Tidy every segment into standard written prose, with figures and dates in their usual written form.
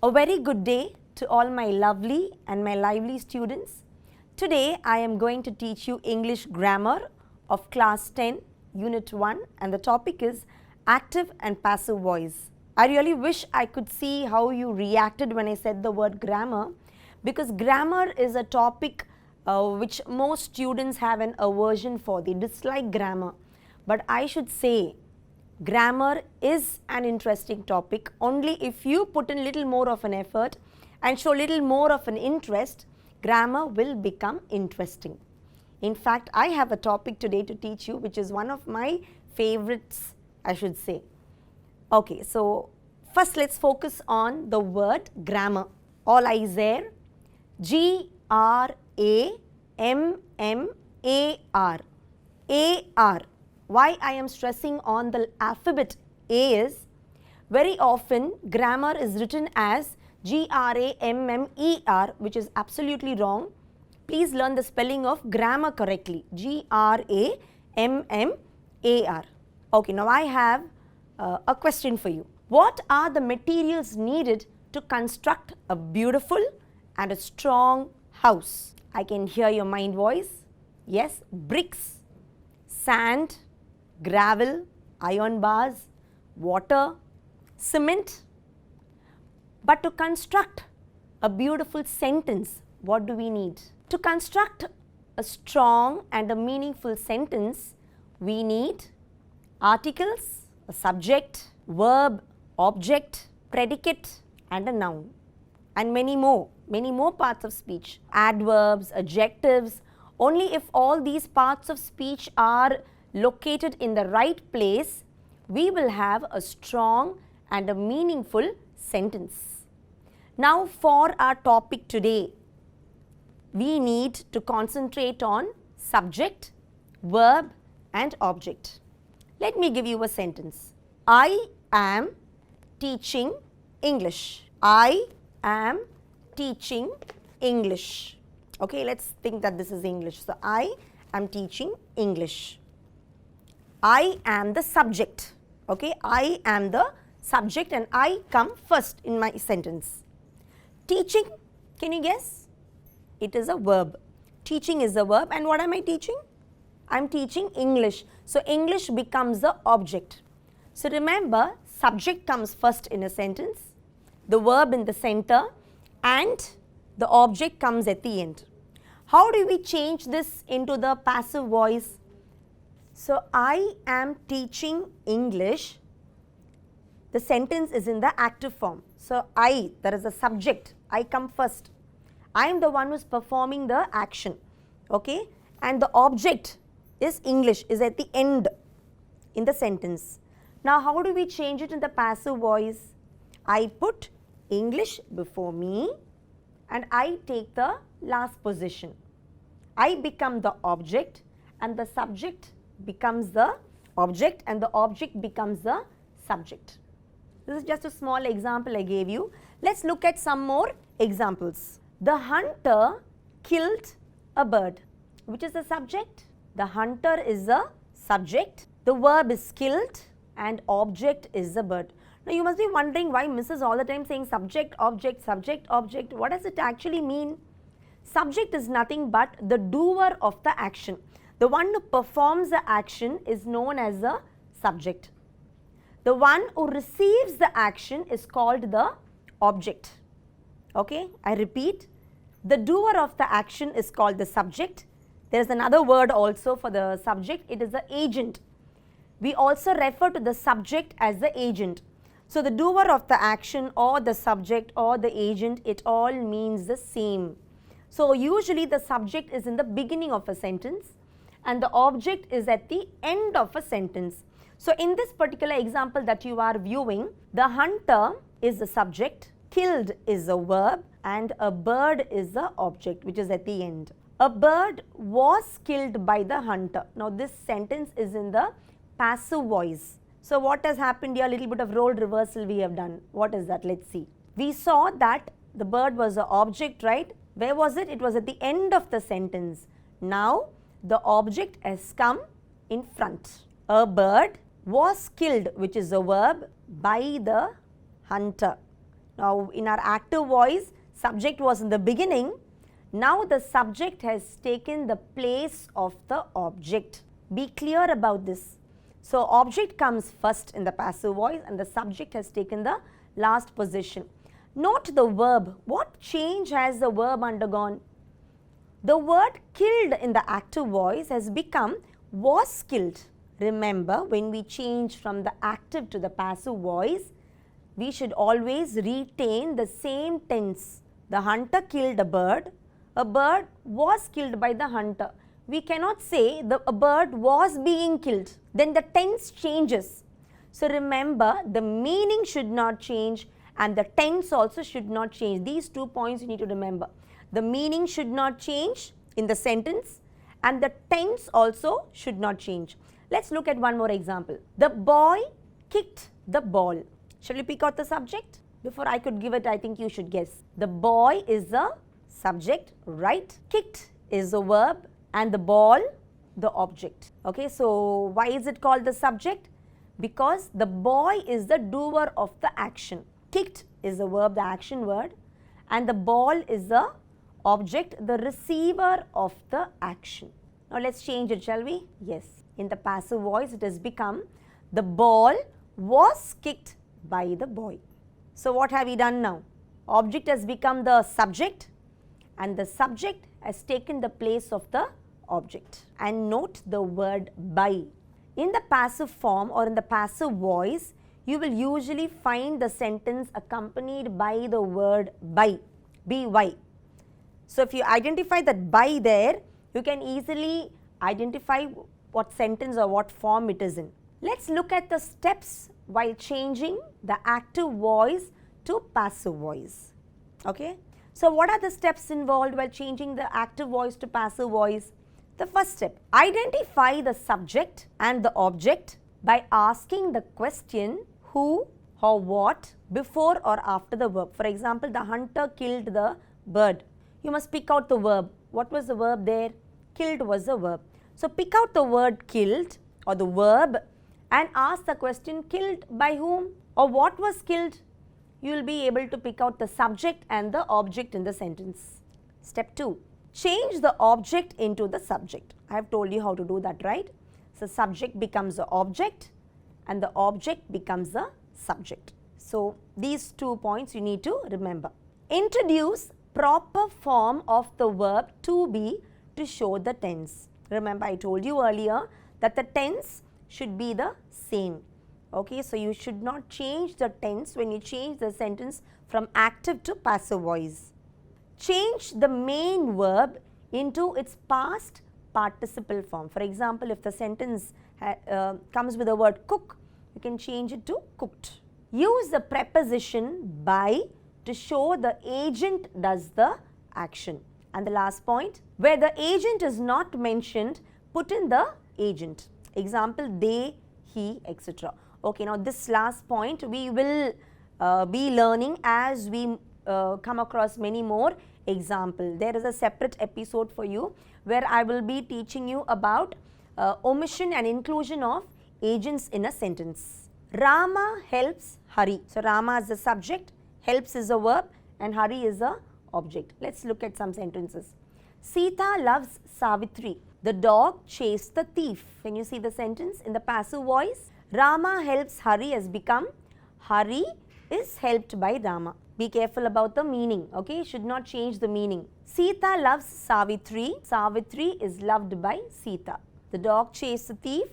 A very good day to all my lovely and my lively students. Today I am going to teach you English grammar of class 10 unit 1 and the topic is active and passive voice. I really wish I could see how you reacted when I said the word grammar, because grammar is a topic which most students have an aversion for. They dislike grammar, but I should say grammar is an interesting topic only if you put in little more of an effort and show little more of an interest. Grammar will become interesting. In fact, I have a topic today to teach you which is one of my favorites, I should say. Okay, so first let's focus on the word grammar. All eyes there. G-R-A-M-M-A-R. A-R. Why I am stressing on the alphabet A is, very often grammar is written as G-R-A-M-M-E-R, which is absolutely wrong. Please learn the spelling of grammar correctly. G-R-A-M-M-A-R. Okay, now I have a question for you. What are the materials needed to construct a beautiful and a strong house? I can hear your mind voice. Yes, bricks, sand, gravel, iron bars, water, cement. But to construct a beautiful sentence, what do we need? To construct a strong and a meaningful sentence, we need articles, a subject, verb, object, predicate and a noun, and many more parts of speech. Adverbs, adjectives. Only if all these parts of speech are located in the right place, we will have a strong and a meaningful sentence. Now for our topic today, we need to concentrate on subject, verb and object. Let me give you a sentence. I am teaching English. I am teaching English. Okay, let's think that this is English. So, I am teaching English. I am the subject. Okay, I am the subject and I come first in my sentence. Teaching, can you guess? It is a verb. Teaching is a verb, and what am I teaching? I am teaching English. So, English becomes the object. So, remember, subject comes first in a sentence, the verb in the center and the object comes at the end. How do we change this into the passive voice? So, I am teaching English. The sentence is in the active form. So, I, there is a subject, I come first. I am the one who is performing the action, okay, and the object is English, is at the end in the sentence. Now, how do we change it in the passive voice? I put English before me and I take the last position. I become the object and the subject becomes the object and the object becomes the subject. This is just a small example I gave you. Let's look at some more examples. The hunter killed a bird. Which is the subject? The hunter is the subject. The verb is killed and object is the bird. Now you must be wondering why Mrs. all the time saying subject, object, subject, object. What does it actually mean? Subject is nothing but the doer of the action. The one who performs the action is known as the subject. The one who receives the action is called the object. Okay, I repeat, the doer of the action is called the subject. There is another word also for the subject, it is the agent. We also refer to the subject as the agent. So, the doer of the action or the subject or the agent, it all means the same. So, usually the subject is in the beginning of a sentence and the object is at the end of a sentence. So, in this particular example that you are viewing, the hunter is the subject, killed is the verb and a bird is the object which is at the end. A bird was killed by the hunter. Now, this sentence is in the passive voice. So, what has happened here? A little bit of role reversal we have done. What is that? Let's see. We saw that the bird was the object, right? Where was it? It was at the end of the sentence. Now, the object has come in front. A bird was killed, which is a verb, by the hunter. Now in our active voice, subject was in the beginning. Now the subject has taken the place of the object. Be clear about this. So object comes first in the passive voice and the subject has taken the last position. Note the verb. What change has the verb undergone? The word killed in the active voice has become was killed. Remember, when we change from the active to the passive voice, we should always retain the same tense. The hunter killed a bird was killed by the hunter. We cannot say a bird was being killed. Then the tense changes. So remember, the meaning should not change and the tense also should not change. These 2 points you need to remember. The meaning should not change in the sentence and the tense also should not change. Let's look at one more example. The boy kicked the ball. Shall we pick out the subject? Before I could give it, I think you should guess. The boy is the subject, right? Kicked is the verb and the ball the object. Okay, so why is it called the subject? Because the boy is the doer of the action. Kicked is the verb, the action word, and the ball is the object, the receiver of the action. Now let's change it, shall we? Yes. In the passive voice, it has become the ball was kicked by the boy. So what have we done now? Object has become the subject and the subject has taken the place of the object. And note the word by. In the passive form or in the passive voice, you will usually find the sentence accompanied by the word by, by. So if you identify that by there, you can easily identify what sentence or what form it is in. Let's look at the steps while changing the active voice to passive voice. Okay. So what are the steps involved while changing the active voice to passive voice? The first step, identify the subject and the object by asking the question who or what before or after the verb. For example, the hunter killed the bird. You must pick out the verb. What was the verb there? Killed was the verb. So pick out the word killed or the verb and ask the question killed by whom or what was killed. You will be able to pick out the subject and the object in the sentence. Step 2. Change the object into the subject. I have told you how to do that, right? So subject becomes the object and the object becomes the subject. So these 2 points you need to remember. Introduce proper form of the verb to be to show the tense. Remember, I told you earlier that the tense should be the same. Okay, so you should not change the tense when you change the sentence from active to passive voice. Change the main verb into its past participle form. For example, if the sentence comes with the word cook, you can change it to cooked. Use the preposition by to show the agent does the action. And the last point, where the agent is not mentioned, put in the agent. Example, they, he, etc. Okay, now this last point we will be learning as we come across many more examples. There is a separate episode for you where I will be teaching you about omission and inclusion of agents in a sentence. Rama helps Hari. So Rama is the subject, helps is a verb and Hari is a object. Let's look at some sentences. Sita loves Savitri. The dog chased the thief. Can you see the sentence in the passive voice? Rama helps Hari has become Hari is helped by Rama. Be careful about the meaning, okay? Should not change the meaning. Sita loves Savitri. Savitri is loved by Sita. The dog chased the thief.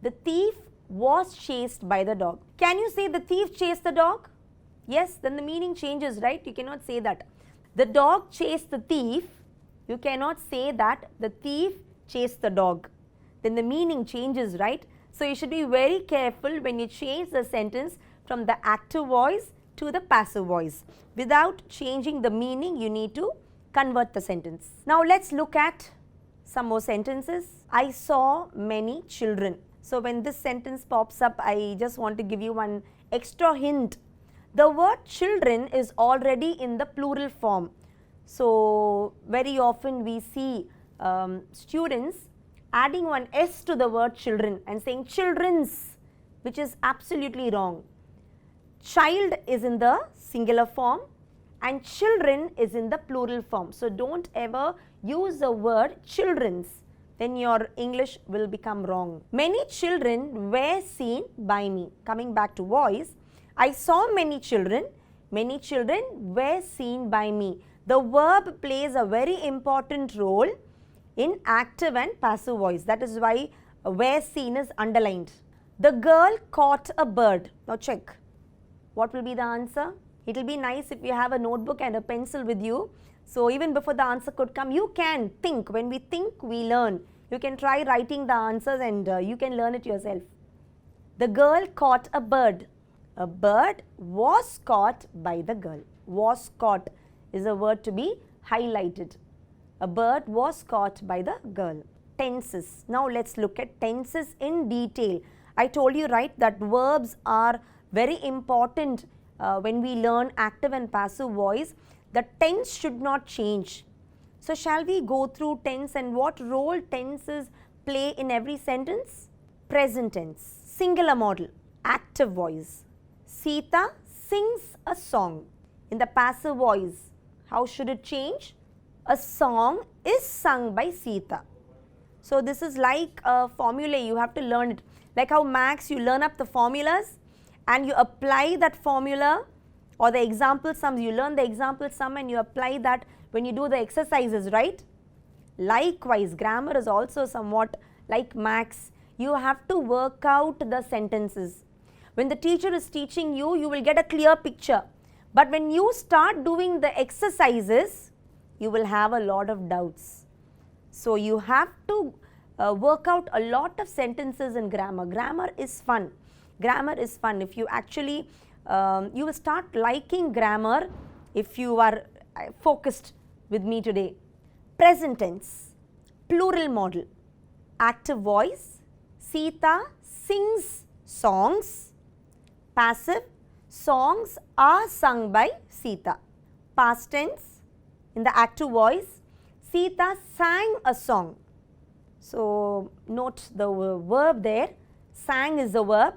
The thief was chased by the dog. Can you say the thief chased the dog? Yes, then the meaning changes, right? You cannot say that. The dog chased the thief. You cannot say that the thief chased the dog. Then the meaning changes, right? So you should be very careful when you change the sentence from the active voice to the passive voice. Without changing the meaning, you need to convert the sentence. Now let's look at some more sentences. I saw many children. So when this sentence pops up, I just want to give you one extra hint. The word children is already in the plural form. So very often we see students adding one S to the word children and saying children's, which is absolutely wrong. Child is in the singular form and children is in the plural form. So don't ever use the word children's, then your English will become wrong. Many children were seen by me. Coming back to voice, I saw many children were seen by me. The verb plays a very important role in active and passive voice. That is why were seen is underlined. The girl caught a bird. Now check. What will be the answer? It will be nice if you have a notebook and a pencil with you. So even before the answer could come, you can think. When we think, we learn. You can try writing the answers and you can learn it yourself. The girl caught a bird. A bird was caught by the girl. Was caught is a word to be highlighted. A bird was caught by the girl. Tenses. Now let's look at tenses in detail. I told you, right, that verbs are very important when we learn active and passive voice. The tense should not change. So shall we go through tense and what role tenses play in every sentence? Present tense, singular model, active voice. Sita sings a song. In the passive voice, how should it change? A song is sung by Sita. So this is like a formula, you have to learn it. Like how Max, you learn up the formulas and you apply that formula, or the example sums, you learn the example sum and you apply that when you do the exercises, right? Likewise, grammar is also somewhat like Max. You have to work out the sentences. When the teacher is teaching you, you will get a clear picture. But when you start doing the exercises, you will have a lot of doubts. So you have to work out a lot of sentences in grammar. Grammar is fun. Grammar is fun. If you actually, you will start liking grammar if you are focused with me today. Present tense, plural model, active voice, Sita sings songs. Passive, songs are sung by Sita. Past tense, in the active voice, Sita sang a song. So note the verb there, sang is the verb.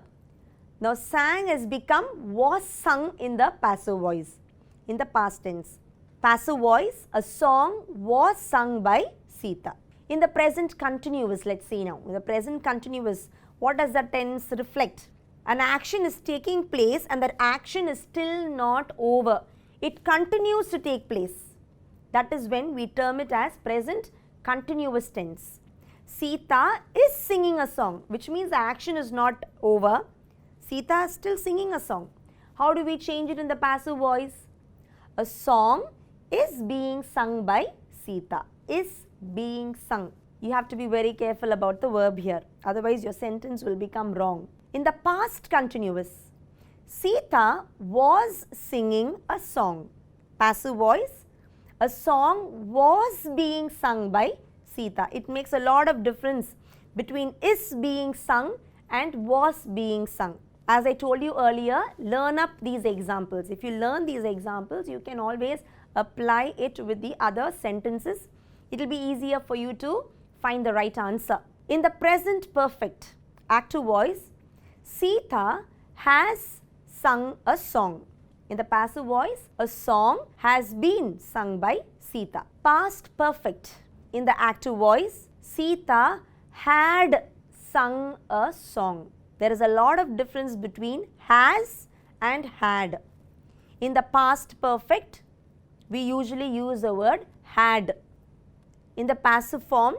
Now sang has become was sung in the passive voice, in the past tense. Passive voice, a song was sung by Sita. In the present continuous, let's see now. In the present continuous, what does the tense reflect? An action is taking place and that action is still not over. It continues to take place. That is when we term it as present continuous tense. Sita is singing a song, which means the action is not over. Sita is still singing a song. How do we change it in the passive voice? A song is being sung by Sita. Is being sung. You have to be very careful about the verb here. Otherwise your sentence will become wrong. In the past continuous, Sita was singing a song. Passive voice, a song was being sung by Sita. It makes a lot of difference between is being sung and was being sung. As I told you earlier, learn up these examples. If you learn these examples, you can always apply it with the other sentences. It will be easier for you to find the right answer. In the present perfect, active voice, Sita has sung a song. In the passive voice, a song has been sung by Sita. Past perfect, in the active voice, Sita had sung a song. There is a lot of difference between has and had. In the past perfect, we usually use the word had. In the passive form,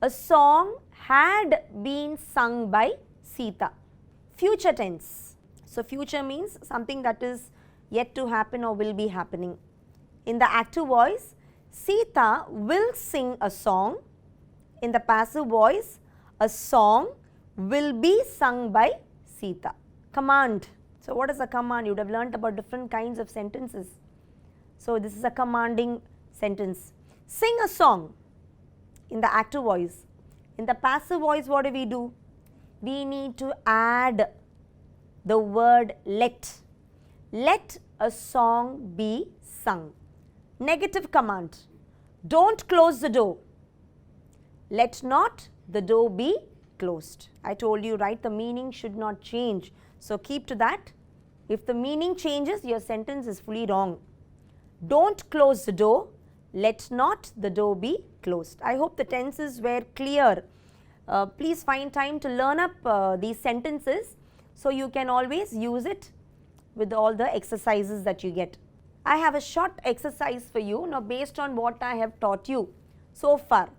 a song had been sung by Sita. Future tense. So future means something that is yet to happen or will be happening. In the active voice, Sita will sing a song. In the passive voice, a song will be sung by Sita. Command. So what is a command? You would have learnt about different kinds of sentences. So this is a commanding sentence. Sing a song in the active voice. In the passive voice, what do? We need to add the word let. Let a song be sung. Negative command. Don't close the door. Let not the door be closed. I told you, right, the meaning should not change. So keep to that. If the meaning changes, your sentence is fully wrong. Don't close the door. Let not the door be closed. I hope the tenses were clear. Please find time to learn up these sentences so you can always use it with all the exercises that you get. I have a short exercise for you now based on what I have taught you so far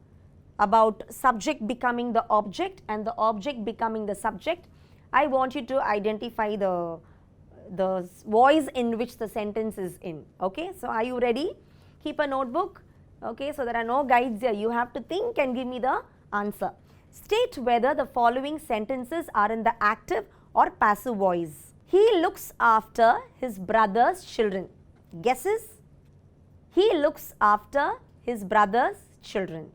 about subject becoming the object and the object becoming the subject. I want you to identify the voice in which the sentence is in. Okay, so are you ready? Keep a notebook. Okay, so there are no guides here. You have to think and give me the answer. State whether the following sentences are in the active or passive voice. He looks after his brother's children. Guesses? He looks after his brother's children.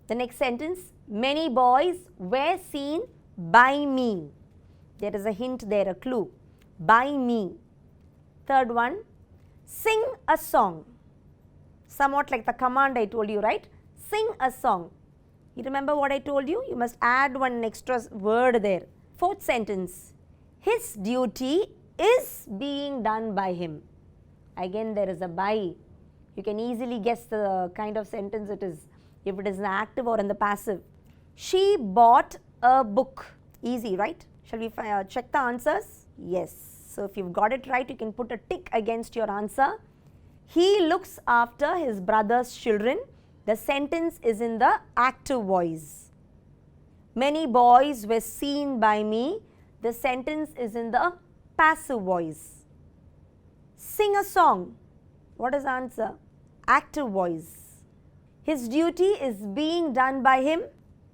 The next sentence, many boys were seen by me. There is a hint there, a clue. By me. Third one, sing a song. Somewhat like the command I told you, right? Sing a song. You remember what I told you? You must add one extra word there. Fourth sentence, his duty is being done by him. Again there is a by. You can easily guess the kind of sentence it is, if it is in the active or in the passive. She bought a book. Easy, right? Shall we check the answers? Yes. So if you've got it right, you can put a tick against your answer. He looks after his brother's children. The sentence is in the active voice. Many boys were seen by me. The sentence is in the passive voice. Sing a song. What is the answer? Active voice. His duty is being done by him.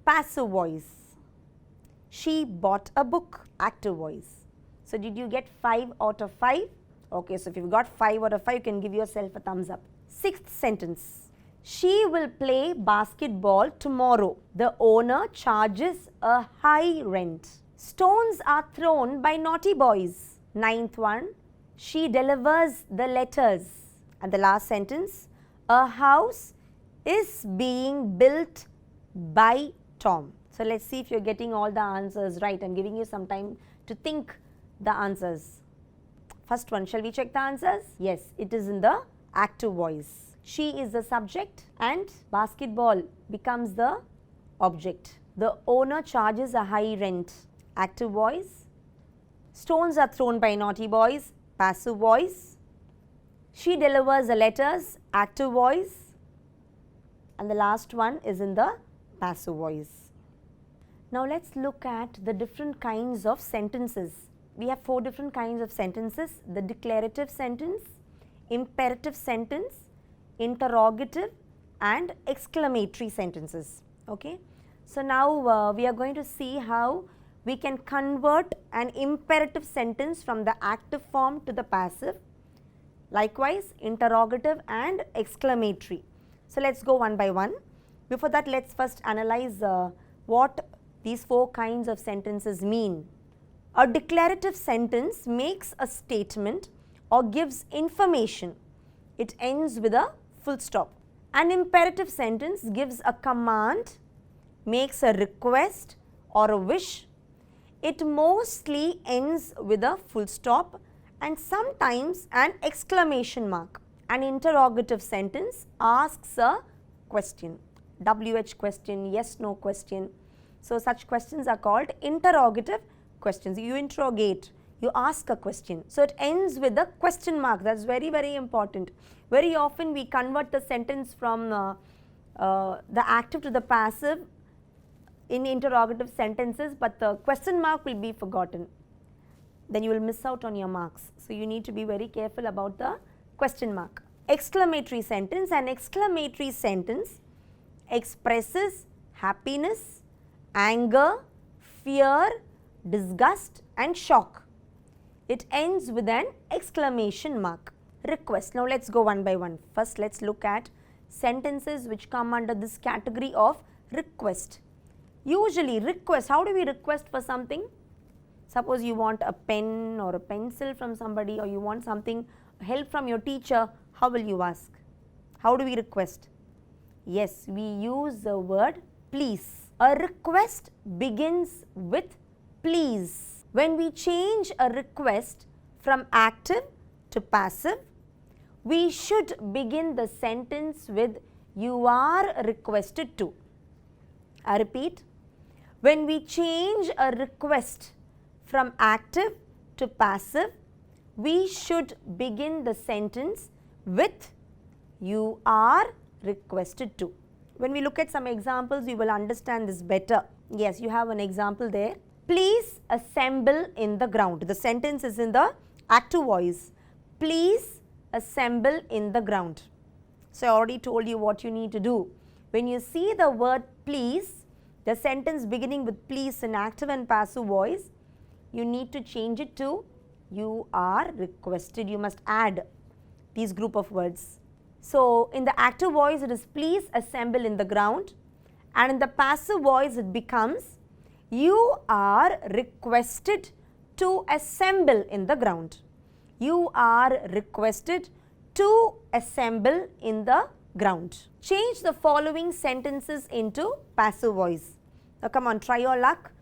Passive voice. She bought a book. Active voice. So did you get 5 out of 5? Okay, so if you've got 5 out of 5, you can give yourself a thumbs up. Sixth sentence. She will play basketball tomorrow. The owner charges a high rent. Stones are thrown by naughty boys. Ninth one. She delivers the letters. And the last sentence, a house is being built by Tom. So let's see if you're getting all the answers right. I'm giving you some time to think the answers. First one, shall we check the answers? Yes, it is in the active voice. She is the subject and basketball becomes the object. The owner charges a high rent. Active voice. Stones are thrown by naughty boys. Passive voice. She delivers the letters. Active voice. And the last one is in the passive voice. Now let's look at the different kinds of sentences. We have 4 different kinds of sentences: the declarative sentence, imperative sentence, interrogative and exclamatory sentences. Okay. So now we are going to see how we can convert an imperative sentence from the active form to the passive. Likewise, interrogative and exclamatory. So let's go one by one. Before that, let's first analyze what these 4 kinds of sentences mean. A declarative sentence makes a statement or gives information. It ends with a full stop. An imperative sentence gives a command, makes a request or a wish. It mostly ends with a full stop and sometimes an exclamation mark. An interrogative sentence asks a question, WH question, yes, no question. So such questions are called interrogative questions. You interrogate, you ask a question. So it ends with a question mark. That's very, very important. Very often we convert the sentence from the active to the passive in interrogative sentences, but the question mark will be forgotten. Then you will miss out on your marks. So you need to be very careful about the question mark. Exclamatory sentence. An exclamatory sentence expresses happiness, anger, fear, disgust and shock. It ends with an exclamation mark. Request. Now let's go one by one. First let's look at sentences which come under this category of request. Usually request, how do we request for something? Suppose you want a pen or a pencil from somebody, or you want something, help from your teacher, how will you ask? How do we request? Yes, we use the word please. A request begins with please. When we change a request from active to passive, we should begin the sentence with you are requested to. I repeat, when we change a request from active to passive, we should begin the sentence with you are requested to. When we look at some examples, you will understand this better. Yes, you have an example there. Please assemble in the ground. The sentence is in the active voice. Please assemble in the ground. So I already told you what you need to do. When you see the word please, the sentence beginning with please in active and passive voice, you need to change it to you are requested. You must add these group of words. So in the active voice it is please assemble in the ground, and in the passive voice it becomes you are requested to assemble in the ground. You are requested to assemble in the ground. Change the following sentences into passive voice. Now come on, try your luck.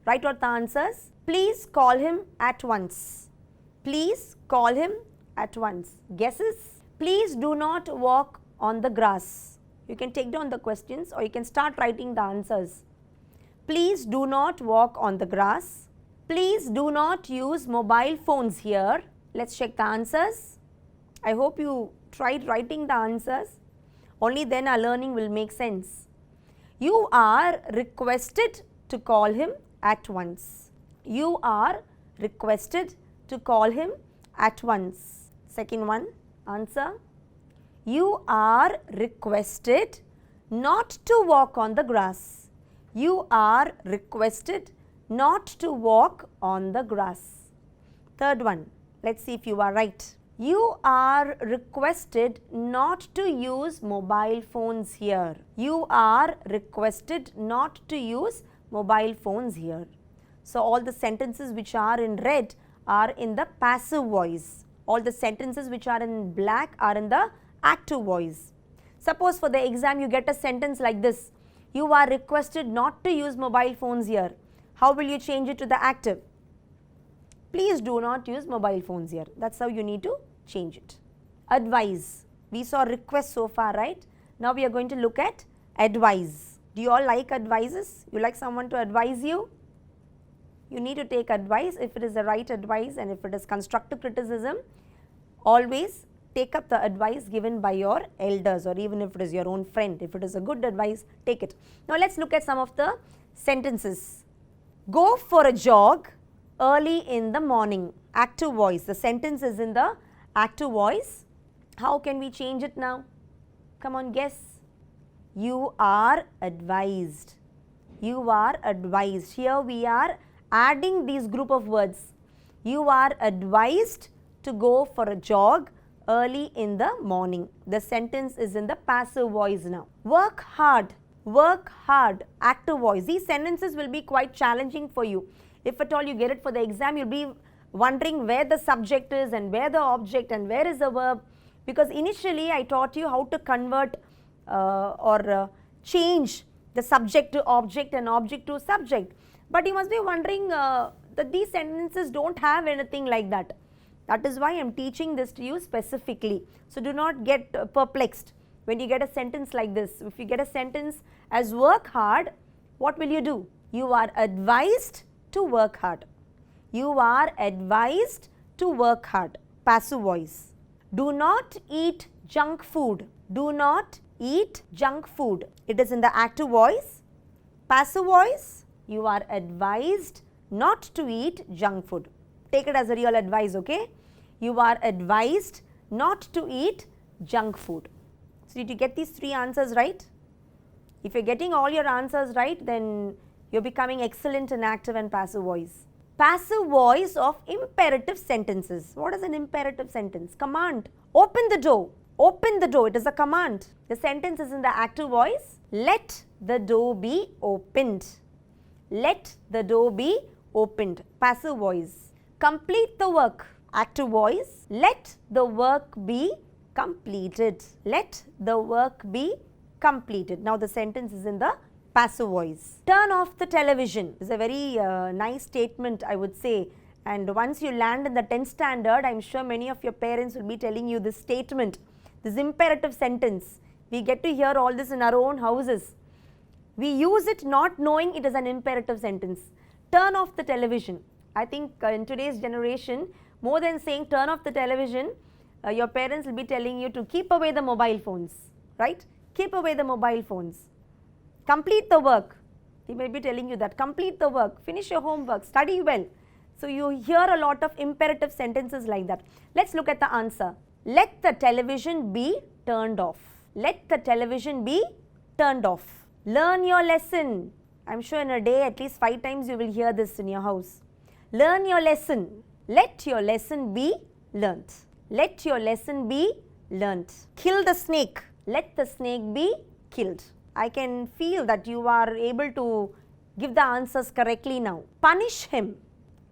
Write out the answers. Please call him at once. Please call him at once. Guesses? Please do not walk on the grass. You can take down the questions or you can start writing the answers. Please do not walk on the grass. Please do not use mobile phones here. Let's check the answers. I hope you tried writing the answers. Only then our learning will make sense. You are requested to call him at once. You are requested to call him at once. Second one, answer. You are requested not to walk on the grass. You are requested not to walk on the grass. Third one, let's see if you are right. You are requested not to use mobile phones here. You are requested not to use mobile phones here. So all the sentences which are in red are in the passive voice. All the sentences which are in black are in the active voice. Suppose for the exam you get a sentence like this. You are requested not to use mobile phones here. How will you change it to the active? Please do not use mobile phones here. That's how you need to change it. Advise. We saw request so far, right? Now we are going to look at advise. Do you all like advices? You like someone to advise you? You need to take advice if it is the right advice, and if it is constructive criticism, always take up the advice given by your elders, or even if it is your own friend. If it is a good advice, take it. Now let's look at some of the sentences. Go for a jog early in the morning. Active voice. The sentence is in the active voice. How can we change it now? Come on, guess. You are advised. You are advised. Here we are adding these group of words. You are advised to go for a jog early in the morning. The sentence is in the passive voice now. Work hard. Work hard. Active voice. These sentences will be quite challenging for you. If at all you get it for the exam, you'll be wondering where the subject is and where the object and where is the verb, because initially I taught you how to convert change the subject to object and object to subject. But you must be wondering that these sentences don't have anything like that. That is why I am teaching this to you specifically. So do not get perplexed when you get a sentence like this. If you get a sentence as work hard, what will you do? You are advised to work hard. You are advised to work hard. Passive voice. Do not eat junk food. Do not eat junk food. It is in the active voice. Passive voice. You are advised not to eat junk food. Take it as a real advice, okay? You are advised not to eat junk food. So did you get these three answers right? If you're getting all your answers right, then you're becoming excellent in active and passive voice. Passive voice of imperative sentences. What is an imperative sentence? Command. Open the door. Open the door. It is a command. The sentence is in the active voice. Let the door be opened. Let the door be opened. Passive voice. Complete the work. Active voice. Let the work be completed. Let the work be completed. Now the sentence is in the passive voice. Turn off the television is a very nice statement, I would say, And once you land in the 10th standard, I'm sure many of your parents will be telling you this statement, this imperative sentence. We get to hear all this in our own houses. We use it not knowing it is an imperative sentence. Turn off the television. I think in today's generation, more than saying turn off the television, your parents will be telling you to keep away the mobile phones, right? Keep away the mobile phones. Complete the work. They may be telling you that. Complete the work. Finish your homework. Study well. So you hear a lot of imperative sentences like that. Let's look at the answer. Let the television be turned off. Let the television be turned off. Learn your lesson. I'm sure in a day at least 5 times you will hear this in your house. Learn your lesson. Let your lesson be learnt. Let your lesson be learnt. Kill the snake. Let the snake be killed. I can feel that you are able to give the answers correctly now. Punish him.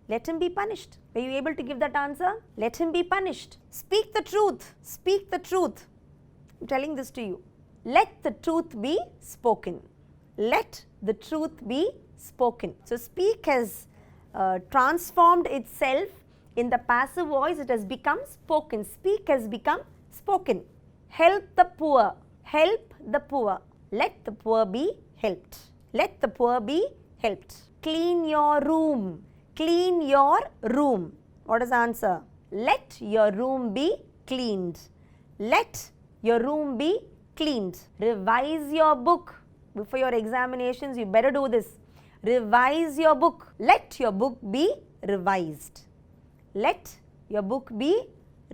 Let him be punished. Were you able to give that answer? Let him be punished. Speak the truth. Speak the truth. I'm telling this to you. Let the truth be spoken. Let the truth be spoken. So speak has transformed itself in the passive voice. It has become spoken. Speak has become spoken. Help the poor. Help the poor. Let the poor be helped. Let the poor be helped. Clean your room. Clean your room. What is the answer? Let your room be cleaned. Let your room be cleaned. Revise your book. Before your examinations, you better do this. Revise your book. Let your book be revised. Let your book be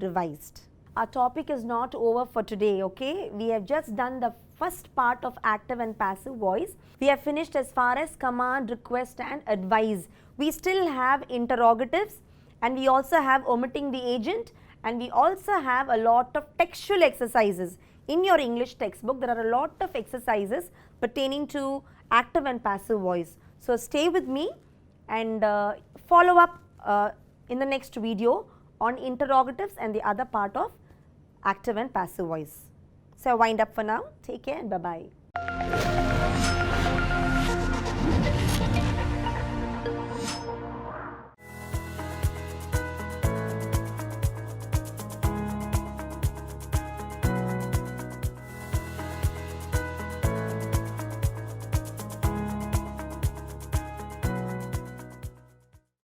revised. Our topic is not over for today, okay? We have just done the first part of active and passive voice. We have finished as far as command, request and advise. We still have interrogatives and we also have omitting the agent, and we also have a lot of textual exercises. In your English textbook, there are a lot of exercises pertaining to active and passive voice. So stay with me and follow up in the next video on interrogatives and the other part of active and passive voice. So I wind up for now. Take care and bye-bye.